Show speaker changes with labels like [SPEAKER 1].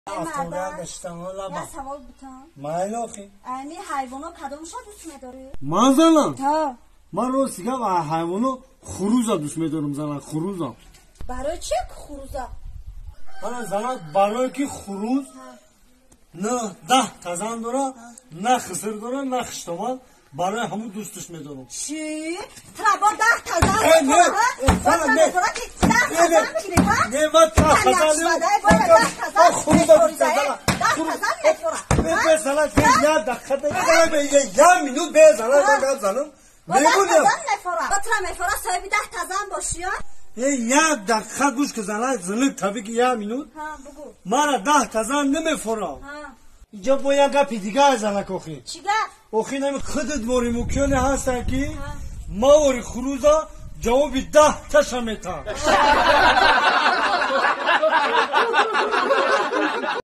[SPEAKER 1] Автограф داشتم ولی
[SPEAKER 2] یه سوال بودم
[SPEAKER 1] مایلوخی
[SPEAKER 2] این حیوانا کدومشو دوست می‌داری؟
[SPEAKER 3] من
[SPEAKER 2] ها
[SPEAKER 3] من راستی که حیوانو خروزا دوست می‌دارم زنان خروزا
[SPEAKER 2] برای چی خروزا؟
[SPEAKER 3] من زنان برای که خروز نه 10 تزن داره نه خسر داره نه خشتوال برای همون دوستش می‌دارم
[SPEAKER 2] چی؟ ترابا 10 تزن
[SPEAKER 3] نه
[SPEAKER 2] نه
[SPEAKER 3] نه من تا خزانیم بزنم یا دقیقه یا مینوت بزنم میگونم
[SPEAKER 2] بطرا میفورا صاحبی 10 تزن باشی
[SPEAKER 3] یا دقیقه گوش که زنگ طبیعی که یا مینوت
[SPEAKER 2] بگو
[SPEAKER 3] من 10 تزن نمیفورم اینجا باید گپی دیگه زنک اخی
[SPEAKER 2] چیگه؟
[SPEAKER 3] اخی نمی خودت موری مکیونه هستن که ما وری خروزا جوابی 10 تاشا میتن